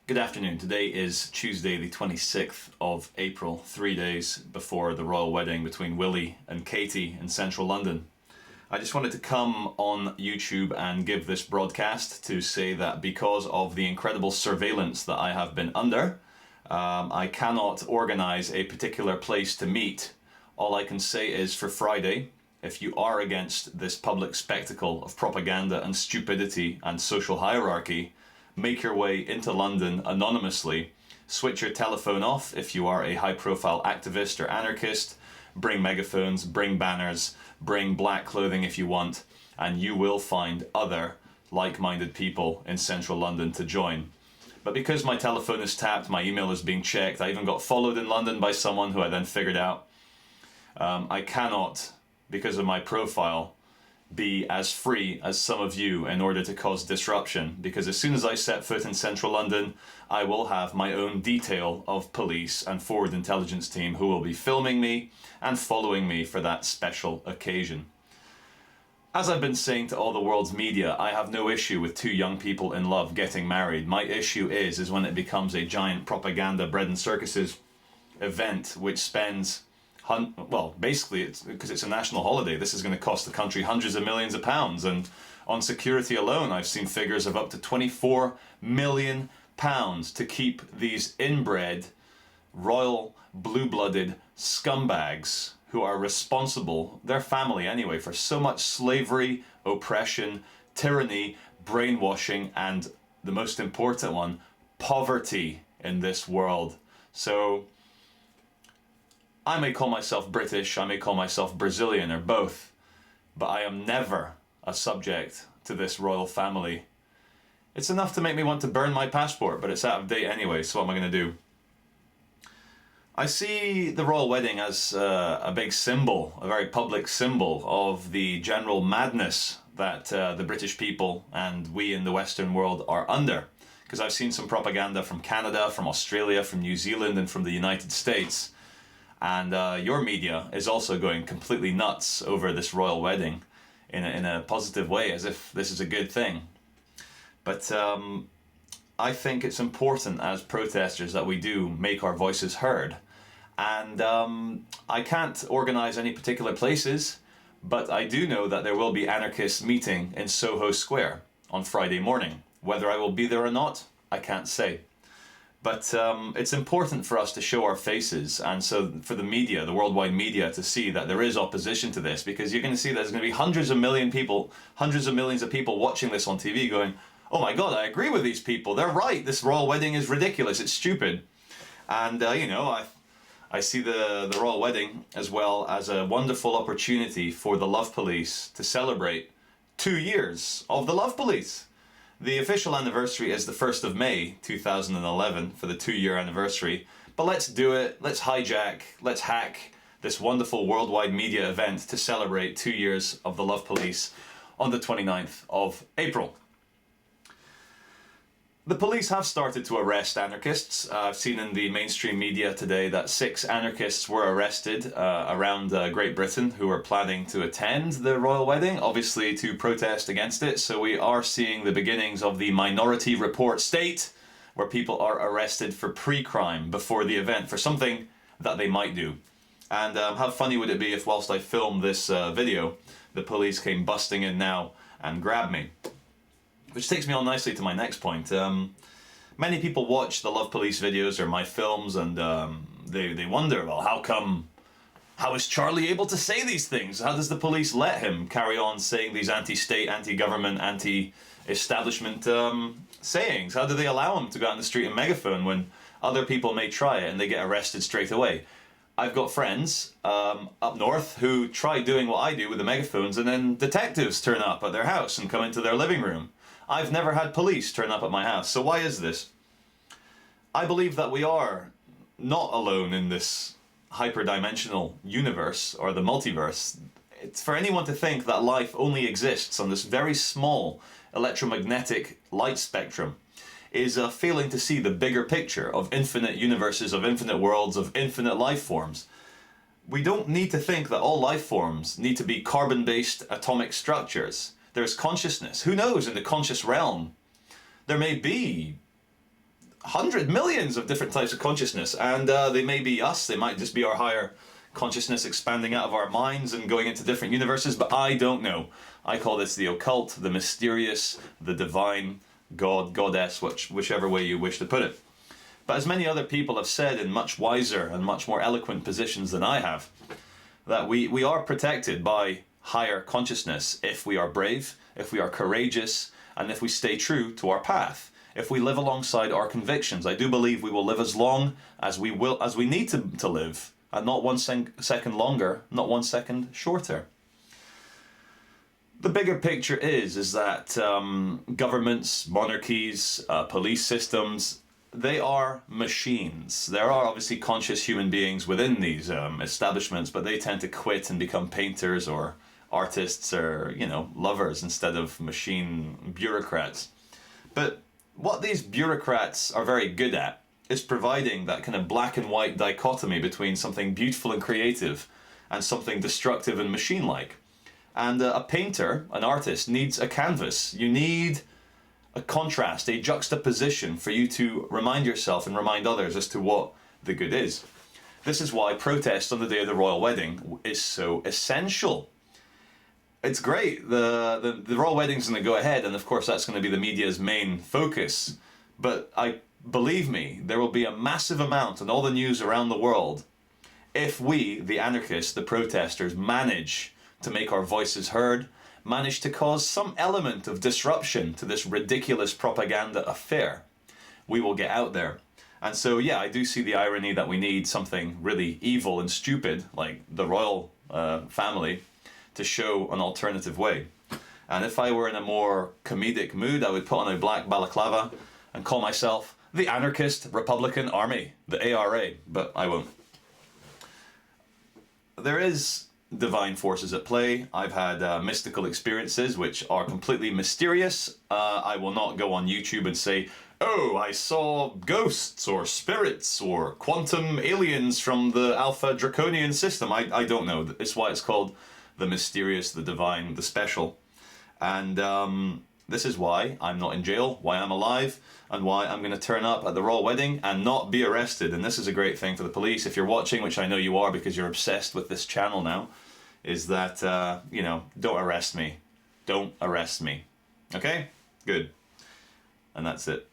Good afternoon. Today is Tuesday the 26th of April, 3 days before the royal wedding between Willie and Katie in central London. I just wanted to come on YouTube and give this broadcast to say that because of the incredible surveillance that I have been under, I cannot organise a particular place to meet. All I can say is for Friday, if you are against this public spectacle of propaganda and stupidity and social hierarchy, make your way into London anonymously, switch your telephone off if you are a high-profile activist or anarchist, bring megaphones, bring banners, bring black clothing if you want, and you will find other like-minded people in central London to join. But because my telephone is tapped, my email is being checked, I even got followed in London by someone who I then figured out, I cannot, because of my profile, be as free as some of you in order to cause disruption, because as soon as I set foot in central London, I will have my own detail of police and forward intelligence team who will be filming me and following me for that special occasion. As I've been saying to all the world's media, I have no issue with two young people in love getting married. My issue is when it becomes a giant propaganda bread and circuses event which spends basically, it's because it's a national holiday. This is going to cost the country hundreds of millions of pounds, and on security alone, I've seen figures of up to £24 million to keep these inbred, royal, blue-blooded scumbags who are responsible, their family anyway, for so much slavery, oppression, tyranny, brainwashing, and the most important one, poverty in this world. So I may call myself British, I may call myself Brazilian, or both, but I am never a subject to this royal family. It's enough to make me want to burn my passport, but it's out of date anyway, so what am I going to do? I see the royal wedding as a big symbol, a very public symbol of the general madness that the British people and we in the Western world are under. Because I've seen some propaganda from Canada, from Australia, from New Zealand, and from the United States. And your media is also going completely nuts over this royal wedding in a positive way, as if this is a good thing. But I think it's important as protesters that we do make our voices heard. And I can't organise any particular places, but I do know that there will be anarchists meeting in Soho Square on Friday morning. Whether I will be there or not, I can't say. But it's important for us to show our faces, and so for the media, the worldwide media, to see that there is opposition to this, because you're going to see there's going to be hundreds of millions of people watching this on TV going, oh my god, I agree with these people, they're right, this royal wedding is ridiculous, it's stupid. And I see the royal wedding as well as a wonderful opportunity for the Love Police to celebrate 2 years of the Love Police. The official anniversary is the 1st of May 2011 for the 2-year anniversary, but let's do it, let's hack this wonderful worldwide media event to celebrate 2 years of the Love Police on the 29th of April. The police have started to arrest anarchists. I've seen in the mainstream media today that 6 anarchists were arrested around Great Britain who were planning to attend the royal wedding, obviously to protest against it. So we are seeing the beginnings of the Minority Report state, where people are arrested for pre-crime before the event for something that they might do. And how funny would it be if whilst I filmed this video, the police came busting in now and grabbed me? Which takes me on nicely to my next point. Many people watch the Love Police videos or my films, and they wonder, well, how is Charlie able to say these things? How does the police let him carry on saying these anti-state, anti-government, anti-establishment sayings? How do they allow him to go out in the street and megaphone when other people may try it and they get arrested straight away? I've got friends up north who try doing what I do with the megaphones, and then detectives turn up at their house and come into their living room. I've never had police turn up at my house, so why is this? I believe that we are not alone in this hyperdimensional universe, or the multiverse. It's for anyone to think that life only exists on this very small electromagnetic light spectrum is failing to see the bigger picture of infinite universes, of infinite worlds, of infinite life forms. We don't need to think that all life forms need to be carbon-based atomic structures. There's consciousness. Who knows, in the conscious realm, there may be hundred millions of different types of consciousness, and they may be us, they might just be our higher consciousness expanding out of our minds and going into different universes, but I don't know. I call this the occult, the mysterious, the divine, God, goddess, whichever way you wish to put it. But as many other people have said in much wiser and much more eloquent positions than I have, that we are protected by higher consciousness if we are brave, if we are courageous, and if we stay true to our path. If we live alongside our convictions, I do believe we will live as long as we need to live, and not one second longer, not 1 second shorter. The bigger picture is that governments, monarchies, police systems, they are machines. There are obviously conscious human beings within these establishments, but they tend to quit and become painters or artists or, lovers instead of machine bureaucrats. But what these bureaucrats are very good at is providing that kind of black and white dichotomy between something beautiful and creative and something destructive and machine-like. And a painter, an artist, needs a canvas. You need a contrast, a juxtaposition for you to remind yourself and remind others as to what the good is. This is why protest on the day of the royal wedding is so essential. It's great. The royal wedding's going to go ahead, and of course that's going to be the media's main focus. But believe me, there will be a massive amount in all the news around the world if we, the anarchists, the protesters, manage to make our voices heard, manage to cause some element of disruption to this ridiculous propaganda affair. We will get out there. And so, yeah, I do see the irony that we need something really evil and stupid, like the royal family, to show an alternative way. And if I were in a more comedic mood, I would put on a black balaclava and call myself the Anarchist Republican Army, the ARA, but I won't. There is divine forces at play. I've had mystical experiences which are completely mysterious. I will not go on YouTube and say, oh, I saw ghosts or spirits or quantum aliens from the Alpha Draconian system. I don't know. It's why it's called the mysterious, the divine, the special. And this is why I'm not in jail, why I'm alive, and why I'm going to turn up at the royal wedding and not be arrested. And this is a great thing for the police. If you're watching, which I know you are because you're obsessed with this channel now, is that, don't arrest me. Don't arrest me. Okay? Good. And that's it.